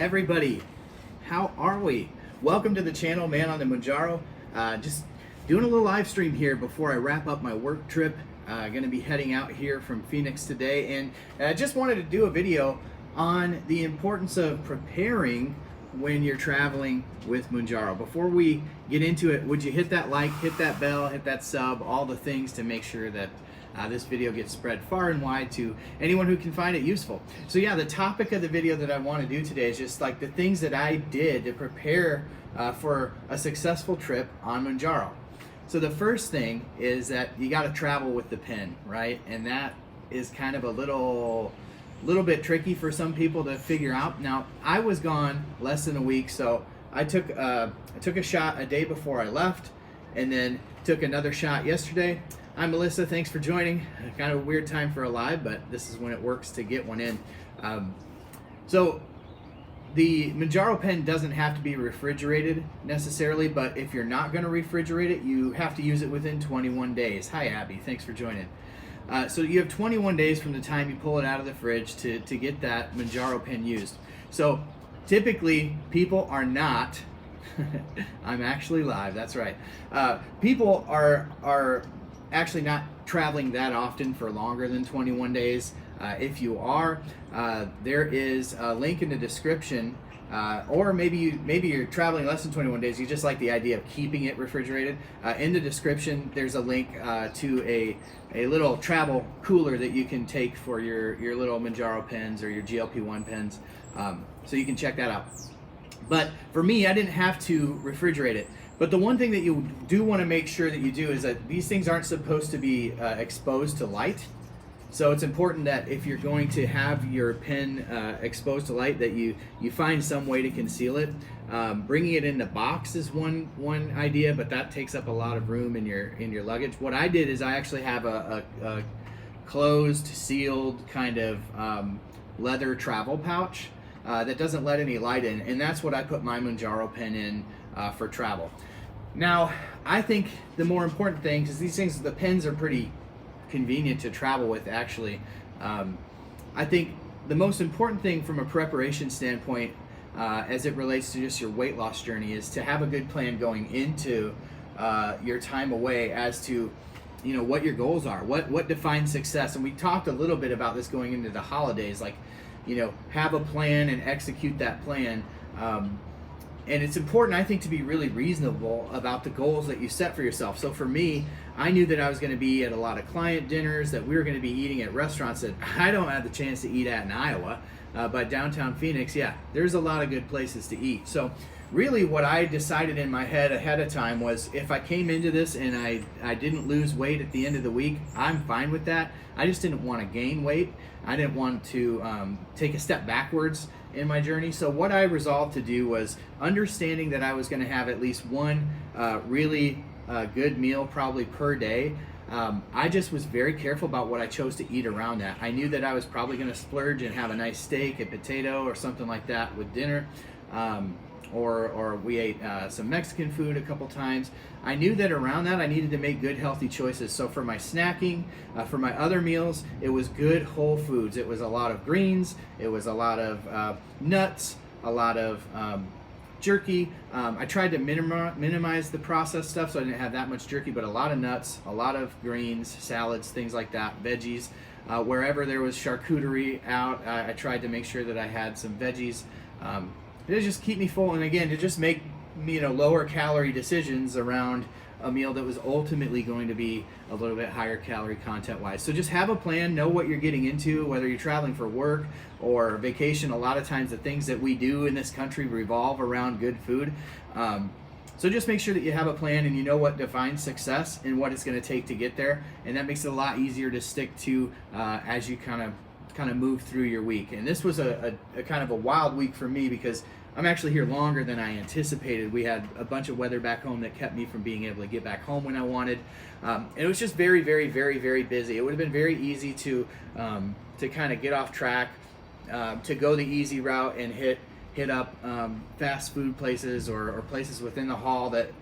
Everybody, how are we? Welcome to the channel, Man on the Mounjaro. Just doing a little live stream here before I wrap up my work trip. Going to be heading out here from Phoenix today, and I just wanted to do a video on the importance of preparing when you're traveling with Mounjaro. Before we get into it, would you hit that like, hit that bell, hit that sub, all the things to make sure that this video gets spread far and wide to anyone who can find it useful. So yeah, the topic of the video that I want to do today is just like the things that I did to prepare for a successful trip on Mounjaro. So the first thing is that you got to travel with the pen, right? And that is kind of a little bit tricky for some people to figure out. Now, I was gone less than a week, so I took a shot a day before I left, and then took another shot yesterday. I'm Melissa, thanks for joining. Kind of a weird time for a live, but this is when it works to get one in. So the Mounjaro pen doesn't have to be refrigerated necessarily, but if you're not going to refrigerate it, you have to use it within 21 days. Hi Abby, thanks for joining. So you have 21 days from the time you pull it out of the fridge to get that Mounjaro pen used. So typically people are not, I'm actually live, that's right. People are actually not traveling that often for longer than 21 days. If you are, there is a link in the description, or maybe you're traveling less than 21 days, you just like the idea of keeping it refrigerated. In the description there's a link to a little travel cooler that you can take for your little Mounjaro pens or your GLP-1 pens, so you can check that out. But for me, I didn't have to refrigerate it. But the one thing that you do want to make sure that you do is that these things aren't supposed to be exposed to light. So it's important that if you're going to have your pen exposed to light, that you find some way to conceal it. Bringing it in the box is one idea, but that takes up a lot of room in your luggage. What I did is I actually have a closed, sealed kind of leather travel pouch that doesn't let any light in, and that's what I put my Mounjaro pen in for travel. Now, I think the more important thing, because these things, the pens are pretty convenient to travel with actually. I think the most important thing from a preparation standpoint as it relates to just your weight loss journey is to have a good plan going into your time away as to what your goals are, what defines success. And we talked a little bit about this going into the holidays, like have a plan and execute that plan. And it's important, I think, to be really reasonable about the goals that you set for yourself. So for me, I knew that I was going to be at a lot of client dinners, that we were going to be eating at restaurants that I don't have the chance to eat at in Iowa. But downtown Phoenix, yeah, there's a lot of good places to eat. So really what I decided in my head ahead of time was, if I came into this and I didn't lose weight at the end of the week, I'm fine with that. I just didn't want to gain weight. I didn't want to take a step backwards in my journey. So what I resolved to do was, understanding that I was going to have at least one really good meal probably per day, I just was very careful about what I chose to eat around that. I knew that I was probably going to splurge and have a nice steak, a potato, or something like that with dinner. Or we ate some Mexican food a couple times. I knew that around that I needed to make good healthy choices. So for my snacking, for my other meals, it was good whole foods. It was a lot of greens, it was a lot of nuts, a lot of jerky. I tried to minimize the processed stuff, so I didn't have that much jerky, but a lot of nuts, a lot of greens, salads, things like that, veggies. Wherever there was charcuterie out, I tried to make sure that I had some veggies. It'll just keep me full, and again, to just make lower calorie decisions around a meal that was ultimately going to be a little bit higher calorie content wise. So just have a plan, know what you're getting into, whether you're traveling for work or vacation. A lot of times the things that we do in this country revolve around good food. So just make sure that you have a plan and you know what defines success and what it's going to take to get there, and that makes it a lot easier to stick to as you kind of move through your week. And this was a kind of a wild week for me because I'm actually here longer than I anticipated. We had a bunch of weather back home that kept me from being able to get back home when I wanted. And it was just very, very, very, very busy. It would have been very easy to kind of get off track, to go the easy route and hit up fast food places or places within the hall that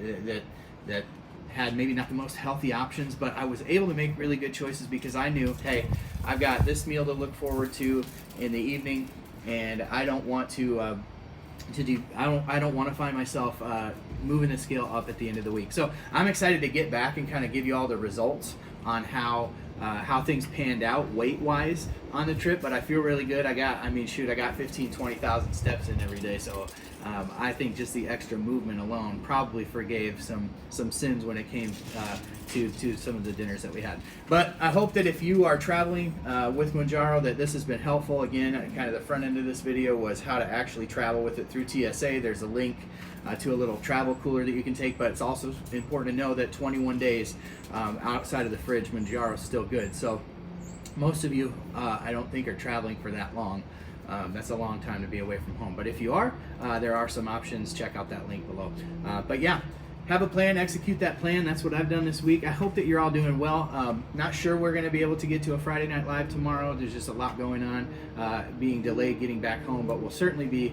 had maybe not the most healthy options, but I was able to make really good choices because I knew, hey, I've got this meal to look forward to in the evening, and I don't want to to do. I don't want to find myself moving the scale up at the end of the week. So I'm excited to get back and kind of give you all the results on how things panned out weight wise on the trip. But I feel really good. I got 15-20,000 steps in every day. So I think just the extra movement alone probably forgave some sins when it came to some of the dinners that we had. But I hope that if you are traveling with Mounjaro, that this has been helpful. Again, kind of the front end of this video was how to actually travel with it through TSA. There's a link to a little travel cooler that you can take, but it's also important to know that 21 days outside of the fridge, Mounjaro is still good. So most of you, I don't think, are traveling for that long. That's a long time to be away from home. But if you are, there are some options. Check out that link below. But yeah, have a plan, execute that plan. That's what I've done this week. I hope that you're all doing well. Not sure we're going to be able to get to a Friday Night Live tomorrow. There's just a lot going on, being delayed getting back home, but we'll certainly be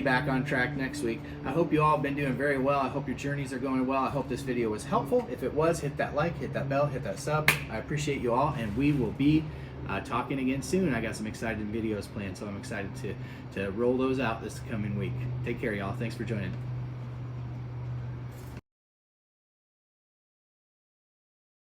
back on track next week. I hope you all have been doing very well. I hope your journeys are going well. I hope this video was helpful. If it was, hit that like, hit that bell, hit that sub. I appreciate you all, and we will be talking again soon. I got some exciting videos planned, so I'm excited to roll those out this coming week. Take care, y'all. Thanks for joining.